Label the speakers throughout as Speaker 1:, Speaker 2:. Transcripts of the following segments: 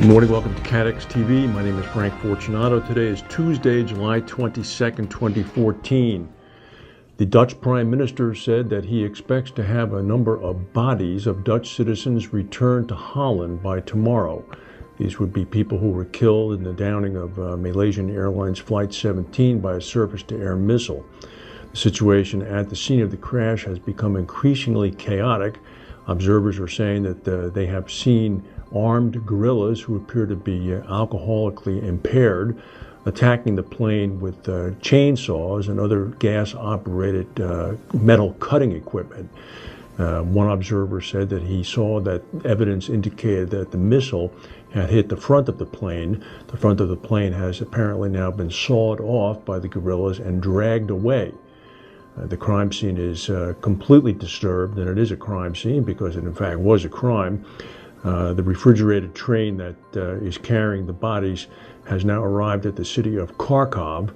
Speaker 1: Good morning, welcome to CATEX TV. My name is Frank Fortunato. Today is Tuesday, July 22nd, 2014. The Dutch Prime Minister said that he expects to have a number of bodies of Dutch citizens returned to Holland by tomorrow. These would be people who were killed in the downing of Malaysian Airlines Flight 17 by a surface-to-air missile. The situation at the scene of the crash has become increasingly chaotic. Observers are saying that they have seen armed guerrillas who appear to be alcoholically impaired attacking the plane with chainsaws and other gas-operated metal cutting equipment. One observer said that he saw that evidence indicated that the missile had hit the front of the plane. The front of the plane has apparently now been sawed off by the guerrillas and dragged away. The crime scene is completely disturbed, and it is a crime scene because it in fact was a crime. The refrigerated train that is carrying the bodies has now arrived at the city of Kharkov.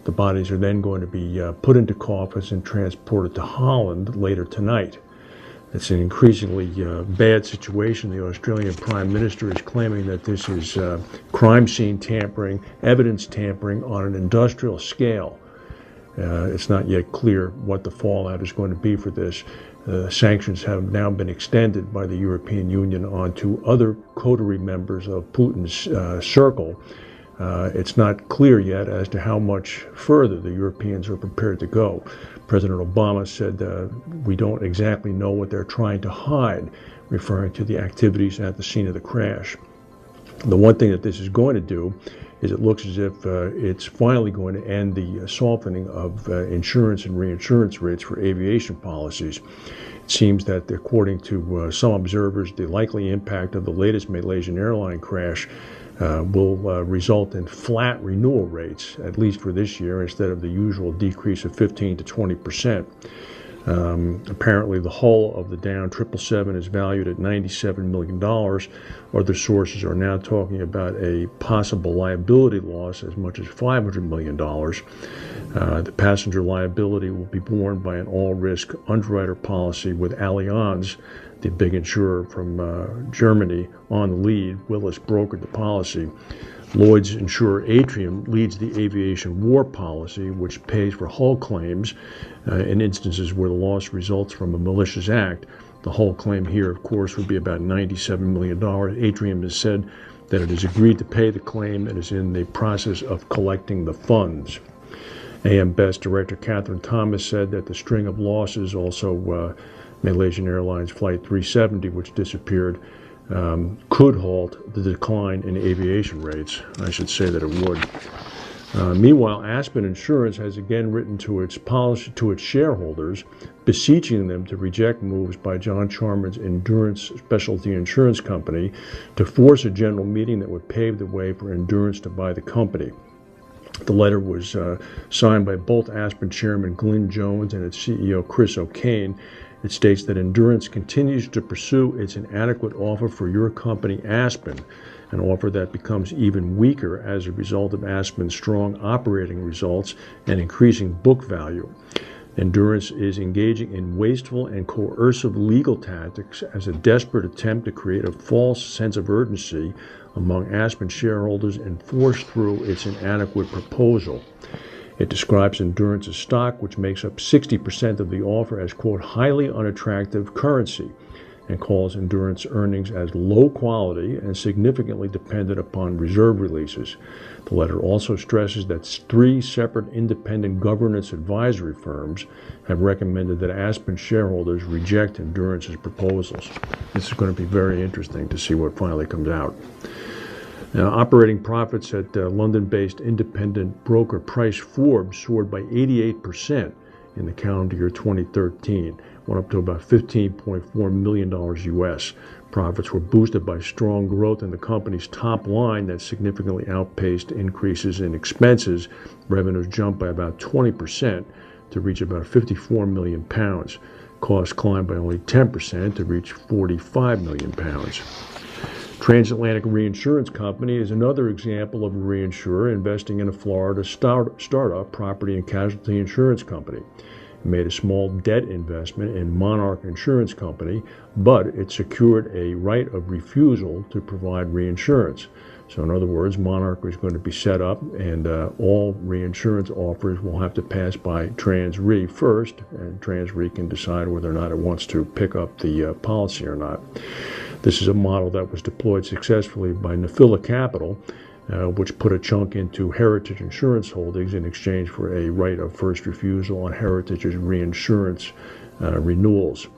Speaker 1: The bodies are then going to be put into coffins and transported to Holland later tonight. It's an increasingly bad situation. The Australian Prime Minister is claiming that this is crime scene tampering, evidence tampering on an industrial scale. It's not yet clear what the fallout is going to be for this. Sanctions have now been extended by the European Union onto other coterie members of Putin's circle. It's not clear yet as to how much further the Europeans are prepared to go. President Obama said we don't exactly know what they're trying to hide, referring to the activities at the scene of the crash. The one thing that this is going to do is it looks as if it's finally going to end the softening of insurance and reinsurance rates for aviation policies. It seems that, according to some observers, the likely impact of the latest Malaysian airline crash will result in flat renewal rates, at least for this year, instead of the usual decrease of 15 to 20%. Apparently, the hull of the down 777 is valued at $97 million. Other sources are now talking about a possible liability loss as much as $500 million. The passenger liability will be borne by an all-risk underwriter policy with Allianz, the big insurer from Germany, on the lead. Willis brokered the policy. Lloyd's insurer Atrium leads the aviation war policy, which pays for hull claims in instances where the loss results from a malicious act. The hull claim here, of course, would be about $97 million. Atrium has said that it has agreed to pay the claim and is in the process of collecting the funds. AM Best Director Catherine Thomas said that the string of losses, also Malaysian Airlines Flight 370, which disappeared, could halt the decline in aviation rates. I should say that it would. Meanwhile, Aspen Insurance has again written to its shareholders, beseeching them to reject moves by John Charman's Endurance Specialty Insurance Company to force a general meeting that would pave the way for Endurance to buy the company. The letter was signed by both Aspen Chairman Glyn Jones and its CEO Chris O'Kane. It states that Endurance continues to pursue its inadequate offer for your company, Aspen, an offer that becomes even weaker as a result of Aspen's strong operating results and increasing book value. Endurance is engaging in wasteful and coercive legal tactics as a desperate attempt to create a false sense of urgency among Aspen shareholders and force through its inadequate proposal. It describes Endurance's stock, which makes up 60% of the offer, as, quote, highly unattractive currency, and calls Endurance earnings as low quality and significantly dependent upon reserve releases. The letter also stresses that 3 separate independent governance advisory firms have recommended that Aspen shareholders reject Endurance's proposals. This is going to be very interesting to see what finally comes out. Now, operating profits at London-based independent broker price Forbes soared by 88% in the calendar year 2013, went up to about $15.4 million US. Profits were boosted by strong growth in the company's top line that significantly outpaced increases in expenses. Revenues jumped by about 20% to reach about £54 million. Costs climbed by only 10% to reach £45 million. Transatlantic Reinsurance Company is another example of a reinsurer investing in a Florida startup property and casualty insurance company. made a small debt investment in Monarch Insurance Company, but it secured a right of refusal to provide reinsurance. So in other words, Monarch is going to be set up, and all reinsurance offers will have to pass by TransRe first, and TransRe can decide whether or not it wants to pick up the policy or not. This is a model that was deployed successfully by Nephila Capital, which put a chunk into Heritage Insurance Holdings in exchange for a right of first refusal on Heritage's reinsurance renewals.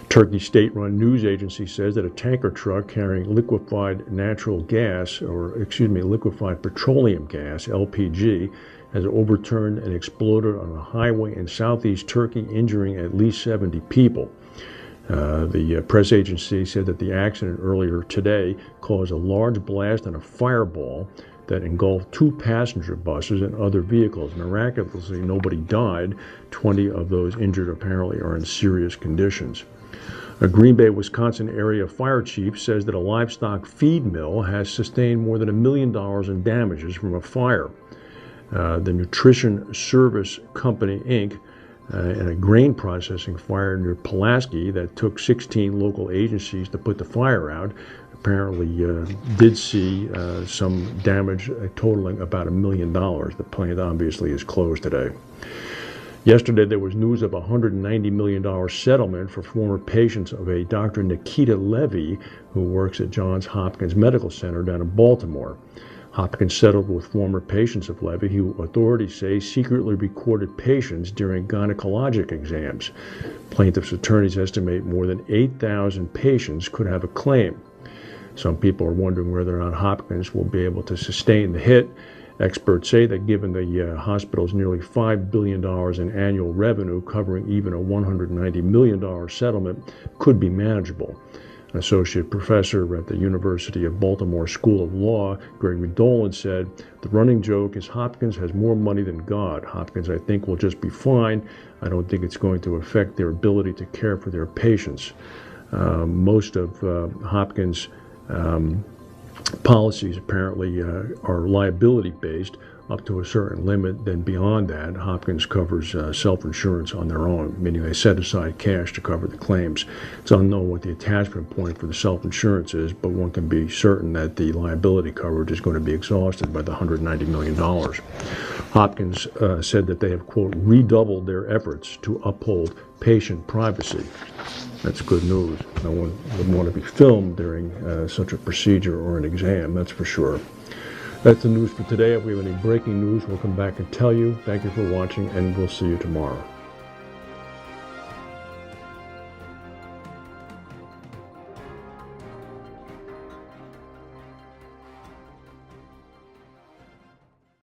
Speaker 1: Turkey's state-run news agency says that a tanker truck carrying liquefied natural gas, liquefied petroleum gas, LPG, has overturned and exploded on a highway in southeast Turkey, injuring at least 70 people. The press agency said that the accident earlier today caused a large blast and a fireball that engulfed 2 passenger buses and other vehicles. Miraculously, nobody died. 20 of those injured apparently are in serious conditions. A Green Bay, Wisconsin area fire chief says that a livestock feed mill has sustained more than $1 million in damages from a fire. The Nutrition Service Company, Inc., and a grain processing fire near Pulaski that took 16 local agencies to put the fire out apparently did see some damage totaling about $1 million. The plant obviously is closed today. Yesterday, there was news of a $190 million settlement for former patients of a Dr. Nikita Levy, who works at Johns Hopkins Medical Center down in Baltimore. Hopkins settled with former patients of Levy, who authorities say secretly recorded patients during gynecologic exams. Plaintiffs' attorneys estimate more than 8,000 patients could have a claim. Some people are wondering whether or not Hopkins will be able to sustain the hit. Experts say that given the hospital's nearly $5 billion in annual revenue, covering even a $190 million settlement could be manageable. An associate professor at the University of Baltimore School of Law, Gregory Dolan, said, "The running joke is Hopkins has more money than God. Hopkins, I think, will just be fine. I don't think it's going to affect their ability to care for their patients." Most of Hopkins' policies apparently are liability based up to a certain limit. Then beyond that, Hopkins covers self-insurance on their own, meaning they set aside cash to cover the claims. It's unknown what the attachment point for the self-insurance is, but one can be certain that the liability coverage is going to be exhausted by the $190 million. Hopkins said that they have, quote, redoubled their efforts to uphold patient privacy. That's good news. No one would want to be filmed during such a procedure or an exam, that's for sure. That's the news for today. If we have any breaking news, we'll come back and tell you. Thank you for watching, and we'll see you tomorrow.